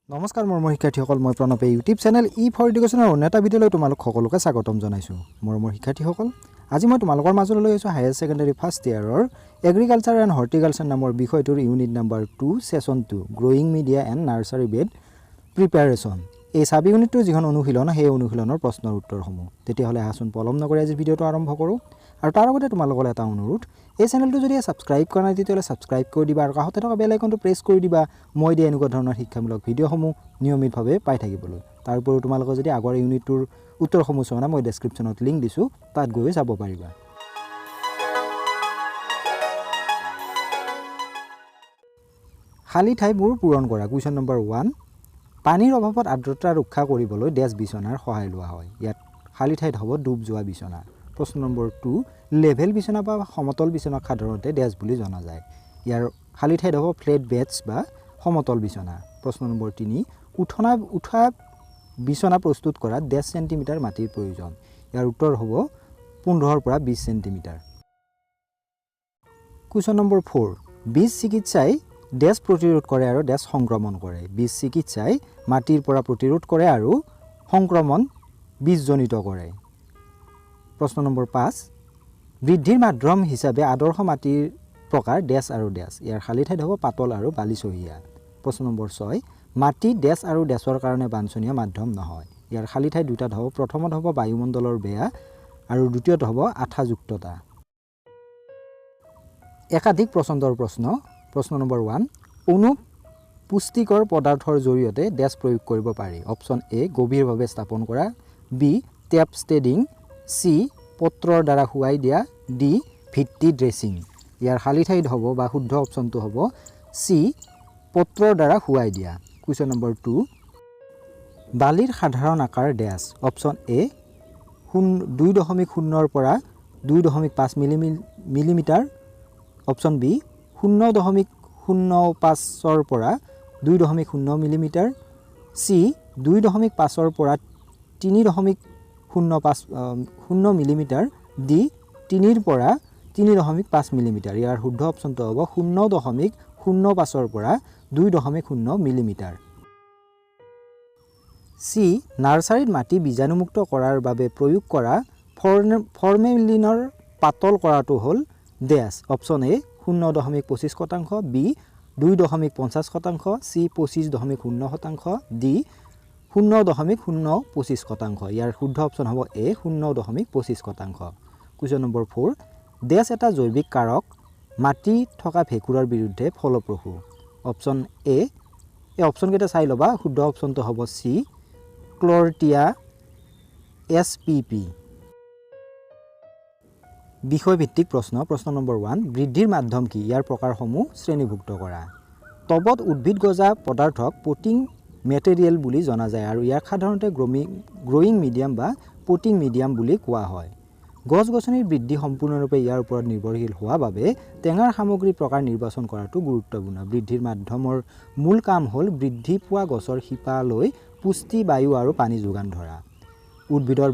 নমস্কাৰ মৰমৰ শিক্ষাৰ্থীসকল মই প্ৰণৱে ইউটিউব চেনেল ফৰ এডুকেশ্যনৰ অন্য এটা ভিডিঅ'লৈ তোমালোক সকলোকে স্বাগতম জনাইছোঁ মৰমৰ শিক্ষাৰ্থীসকল আজি মই তোমালোকৰ মাজলৈ লৈ আহিছোঁ হায়াৰ ছেকেণ্ডাৰী ফাৰ্ষ্ট ইয়াৰৰ এগ্ৰিকালচাৰ এণ্ড হৰ্টিকালচাৰ নামৰ বিষয়টোৰ unit number 2 session 2 growing media and nursery bed preparation এই সাব ইউনিটটোৰ যিখন অনুশীলন সেই অনুশীলনৰ প্ৰশ্নৰ উত্তৰসমূহ তেতিয়াহ'লে আহাচোন পলম নকৰি আজি ভিডিঅ'টো আৰম্ভ কৰোঁ আৰু তাৰ আগতে তোমালোকৰ এটা অনুৰোধ এই চেনেলটো যদি সাবস্ক্ৰাইব কৰা নাই তেতিয়াহ'লে সাবস্ক্ৰাইব কৰি দিবা আৰু কাষতে থকা বেল আইকনটো প্ৰেছ কৰি দিবা মই দিয়া এনেকুৱা ধৰণৰ শিক্ষামূলক ভিডিঅ'সমূহ নিয়মিতভাৱে পাই থাকিবলৈ তাৰ উপৰিও তোমালোকে যদি আগৰ ইউনিটটোৰ উত্তৰসমূহ চোৱা মই ডেছক্ৰিপশ্যনত লিংক দিছোঁ তাত গৈ চাব পাৰিবা খালী ঠাইবোৰ পূৰণ কৰা কুৱেশ্যন নম্বৰ 1 পানীৰ অভাৱত আৰ্দ্ৰতা ৰক্ষা কৰিবলৈ ডেছ বিচনাৰ সহায় লোৱা হয় ইয়াত খালী ঠাইত হ'ব ডুব যোৱা বিচনা প্ৰশ্ন নম্বৰ 2 লেভেল বিচনা বা সমতল বিচনাক সাধাৰণতে ডেছ বুলি জনা যায় ইয়াৰ খালী ঠাইত হ'ব ফ্লেট বেডছ বা সমতল বিচনা প্ৰশ্ন নম্বৰ 3 উঠা বিচনা প্ৰস্তুত কৰাত 10 সেন্টিমিটাৰ মাটিৰ প্ৰয়োজন ইয়াৰ উত্তৰ হ'ব 15 পৰা 20 সেন্টিমিটাৰ কুৱেশ্যন নম্বৰ 4 বীজ চিকিৎসাই ডেছ প্ৰতিৰোধ কৰে আৰু ডেছ সংক্ৰমণ কৰে বীজ চিকিৎসাই মাটিৰ পৰা প্ৰতিৰোধ কৰে আৰু সংক্ৰমণ বীজজনিত কৰে প্ৰশ্ন নম্বৰ 5 বৃদ্ধিৰ মাধ্যম হিচাপে আদৰ্শ মাটিৰ প্ৰকাৰ ডেছ আৰু ডেছ ইয়াৰ খালী ঠাইত হ'ব পাতল আৰু বালিচহীয়া প্ৰশ্ন নম্বৰ 6 মাটি ডেছ আৰু ডেছৰ কাৰণে বাঞ্ছনীয় মাধ্যম নহয় ইয়াৰ খালী ঠাইত দুটাত হ'ব প্ৰথমত হ'ব বায়ুমণ্ডলৰ বেয়া আৰু দ্বিতীয়ত হ'ব আঠাযুক্ততা একাধিক পছন্দৰ প্ৰশ্ন নম্বৰ 1 পুষ্টিকৰ পদাৰ্থৰ জৰিয়তে ডেছ প্ৰয়োগ কৰিব পাৰি অপশ্যন এ গভীৰভাৱে স্থাপন কৰা বি টেপ ষ্টেডিং চি পত্ৰৰ দ্বাৰা শুৱাই দিয়া ডি ভিত্তি ড্ৰেছিং ইয়াৰ খালী ঠাইত হ'ব বা শুদ্ধ অপশ্যনটো হ'ব চি পত্ৰৰ দ্বাৰা শুৱাই দিয়া কুৱেশ্যন নম্বৰ 2 বালিৰ সাধাৰণ আকাৰ ডেছ অপশ্যন এ 2.0 পৰা 2.5 মিলিমিটাৰ অপশ্যন বি 0.05 পৰা 2.0 মিলিমিটাৰ চি 2.5 পৰা 3.0 মিলিমিটাৰ ডি 3 পৰা 3.5 মিলিমিটাৰ ইয়াৰ শুদ্ধ অপশ্যনটো হ'ব 0.05 পৰা 2.0 মিলিমিটাৰ চি নাৰ্সাৰীত মাটি বীজাণুমুক্ত কৰাৰ বাবে প্ৰয়োগ কৰা ফৰ্মেলিনৰ পাতল কৰাটো হ'ল dash option A 0.25% B 2.50% C 25.0% D 0.025% ইয়াৰ শুদ্ধ অপশ্যন হ'ব এ 0.25% কুৱেশ্যন নম্বৰ 4 ডেছ এটা জৈৱিক কাৰক মাটি থকা ভেঁকুৰৰ বিৰুদ্ধে ফলপ্ৰসূ অপশ্যন এ এই অপশ্যনকেইটা চাই ল'বা শুদ্ধ অপশ্যনটো হ'ব চি ক্লৰটিয়া SPP বিষয়ভিত্তিক প্ৰশ্ন নম্বৰ 1 বৃদ্ধিৰ মাধ্যম কি ইয়াৰ প্ৰকাৰসমূহ শ্ৰেণীভুক্ত কৰা টবত উদ্ভিদ গজা পদাৰ্থক পটিং মেটেৰিয়েল বুলি জনা যায় আৰু ইয়াক সাধাৰণতে গ্ৰোয়িং মিডিয়াম বা পটিং মিডিয়াম বুলি কোৱা হয় গছ-গছনিৰ বৃদ্ধি সম্পূৰ্ণৰূপে ইয়াৰ ওপৰত নিৰ্ভৰশীল হোৱা বাবে টেঙাৰ সামগ্ৰী প্ৰকাৰ নিৰ্বাচন কৰাটো গুৰুত্বপূৰ্ণ বৃদ্ধিৰ মাধ্যমৰ মূল কাম হ'ল বৃদ্ধি পোৱা গছৰ শিপালৈ পুষ্টি বায়ু আৰু পানী যোগান ধৰা উদ্ভিদৰ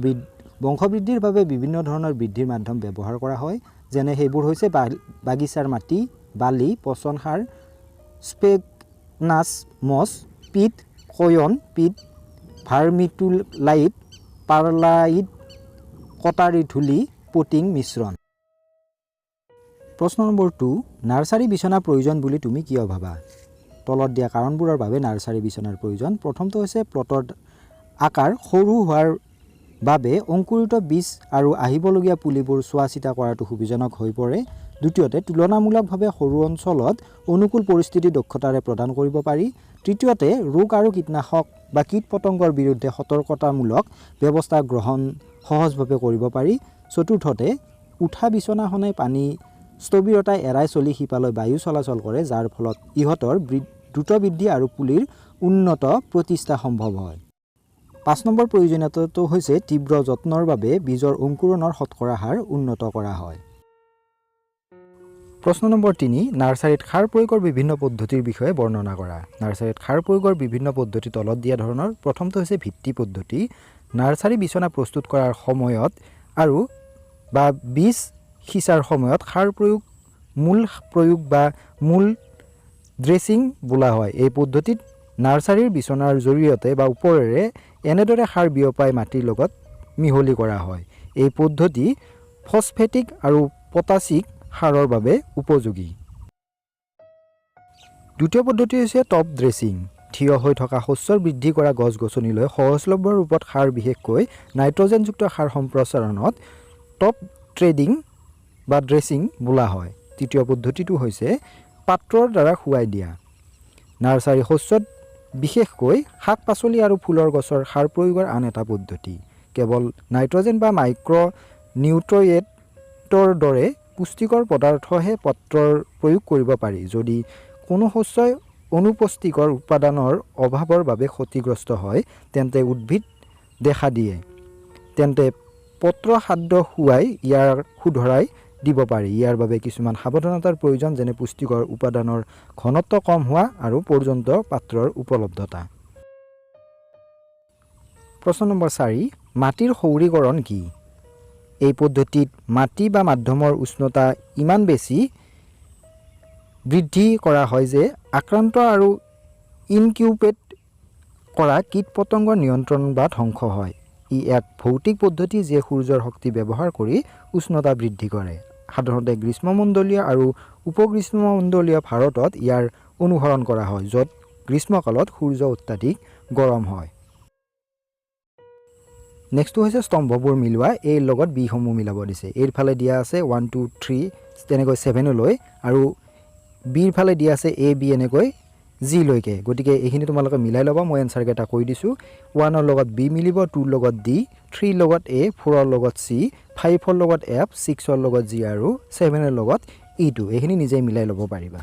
বংশবৃদ্ধিৰ বাবে বিভিন্ন ধৰণৰ বৃদ্ধিৰ মাধ্যম ব্যৱহাৰ কৰা হয় যেনে সেইবোৰ হৈছে বাগিচাৰ মাটি বালি পচন সাৰ স্পেগনাছ মছ পিট কয়ন পিট ভাৰ্মিটুলাইট পাৰ্লাইট কটাৰী ধূলি পটিং মিশ্ৰণ প্ৰশ্ন নম্বৰ 2 নাৰ্সাৰী বিচনা প্ৰয়োজন বুলি তুমি কিয় ভাবা তলত দিয়া কাৰণবোৰৰ বাবে নাৰ্সাৰী বিচনাৰ প্ৰয়োজন প্ৰথমটো হৈছে প্লটৰ আকাৰ সৰু হোৱাৰ বাবে অংকুৰিত বীজ আৰু আহিবলগীয়া পুলিবোৰ চোৱা চিতা কৰাটো সুবিধাজনক হৈ পৰে দ্বিতীয়তে তুলনামূলকভাৱে সৰু অঞ্চলত অনুকূল পৰিস্থিতি দক্ষতাৰে প্ৰদান কৰিব পাৰি তৃতীয়তে ৰোগ আৰু কীটনাশক বা কীট পতংগৰ বিৰুদ্ধে সতৰ্কতামূলক ব্যৱস্থা গ্ৰহণ সহজভাৱে কৰিব পাৰি চতুৰ্থতে উঠা বিচনাখনে পানী স্থবিৰতা এৰাই চলি শিপালৈ বায়ু চলাচল কৰে যাৰ ফলত ইহঁতৰ দ্ৰুত বৃদ্ধি আৰু পুলিৰ উন্নত প্ৰতিষ্ঠা সম্ভৱ হয় 5 নম্বৰ প্ৰয়োজনীয়তাটো হৈছে তীব্ৰ যত্নৰ বাবে বীজৰ অংকুৰণৰ শতকৰা হাৰ উন্নত কৰা হয় প্ৰশ্ন নম্বৰ 3 নাৰ্সাৰীত সাৰ প্ৰয়োগৰ বিভিন্ন পদ্ধতিৰ বিষয়ে বৰ্ণনা কৰা নাৰ্সাৰীত সাৰ প্ৰয়োগৰ বিভিন্ন পদ্ধতি তলত দিয়া ধৰণৰ প্ৰথমটো হৈছে ভিত্তি পদ্ধতি নাৰ্সাৰী বিচনা প্ৰস্তুত কৰাৰ সময়ত আৰু বা বীজ সিঁচাৰ সময়ত সাৰ মূল প্ৰয়োগ বা মূল ড্ৰেছিং বোলা হয় এই পদ্ধতিত নাৰ্চাৰীৰ বিচনাৰ জৰিয়তে বা ওপৰেৰে এনেদৰে সাৰ বিয়পাই মাটিৰ লগত মিহলি কৰা হয়। এই পদ্ধতি ফছফেটিক আৰু পটাছিক সাৰৰ বাবে উপযোগী। দ্বিতীয় পদ্ধতি হৈছে টপ ড্ৰেছিং। থিয় হৈ থকা শস্যৰ বৃদ্ধি কৰা গছ-গছনিলৈ সহজলভ্য ৰূপত সাৰ, বিশেষকৈ নাইট্ৰজেনযুক্ত সাৰ সম্প্ৰসাৰণত টপ ট্ৰেডিং বা ড্ৰেছিং বোলা হয়। তৃতীয় পদ্ধতিটো হৈছে পাত্ৰৰ দ্বাৰা শুৱাই দিয়া। নাৰ্চাৰী শস্যত বিশেষকৈ শাক-পাচলি আৰু ফুলৰ গছৰ সাৰ প্ৰয়োগৰ আন এটা পদ্ধতি। কেৱল নাইট্ৰজেন বা মাইক্ৰ' নিউট্ৰিয়েণ্টৰ দৰে পুষ্টিকৰ পদাৰ্থহে পাত্ৰৰ প্ৰয়োগ কৰিব পাৰি। যদি কোনো শস্যই অনুপুষ্টিকৰ উপাদানৰ অভাৱৰ বাবে ক্ষতিগ্ৰস্ত হয়, তেন্তে উদ্ভিদ দেখা দিয়ে, তেন্তে পত্ৰ খাদ্য খুৱাই ইয়াৰ শুধৰাই দিব পাৰি। ইয়াৰ বাবে কিছুমান সাৱধানতাৰ প্ৰয়োজন, যেনে পুষ্টিকৰ উপাদানৰ ঘনত্ব কম হোৱা আৰু পৰ্যাপ্ত পাত্ৰৰ উপলব্ধতা। প্ৰশ্ন নম্বৰ 4, মাটিৰ সৌৰীকৰণ কি? এই পদ্ধতিত মাটি বা মাধ্যমৰ উষ্ণতা ইমান বেছি বৃদ্ধি কৰা হয় যে আক্ৰান্ত আৰু ইনকিউবেট কৰা কীট-পতংগৰ নিয়ন্ত্ৰণ বা ধ্বংস হয়। ই এক ভৌতিক পদ্ধতি যিয়ে সূৰ্যৰ শক্তি ব্যৱহাৰ কৰি উষ্ণতা বৃদ্ধি কৰে। সাধাৰণতে গ্ৰীষ্মমণ্ডলীয় আৰু উপগ্ৰীষ্মমণ্ডলীয় ভাৰতত ইয়াৰ অনুসৰণ কৰা হয়, য'ত গ্ৰীষ্মকালত সূৰ্য অত্যাধিক গৰম হয়। নেক্সটটো হৈছে স্তম্ভবোৰ মিলোৱা। এৰ লগত বিসমূহ মিলাব দিছে। এৰ ফালে দিয়া আছে 1 2 3 তেনেকৈ 7লৈ, আৰু বিৰ ফালে দিয়া আছে A B এনেকৈ G লৈকে। গতিকে এইখিনি তোমালোকে মিলাই ল'বা। মই এনচাৰকেইটা কৈ দিছোঁ। 1ৰ লগত B মিলিব, 2ৰ লগত D, 3ৰ লগত A, 4ৰ লগত C, 5ৰ লগত F, 6ৰ লগত G আৰু 7ৰ লগত E2। এইখিনি নিজেই মিলাই ল'ব পাৰিবা।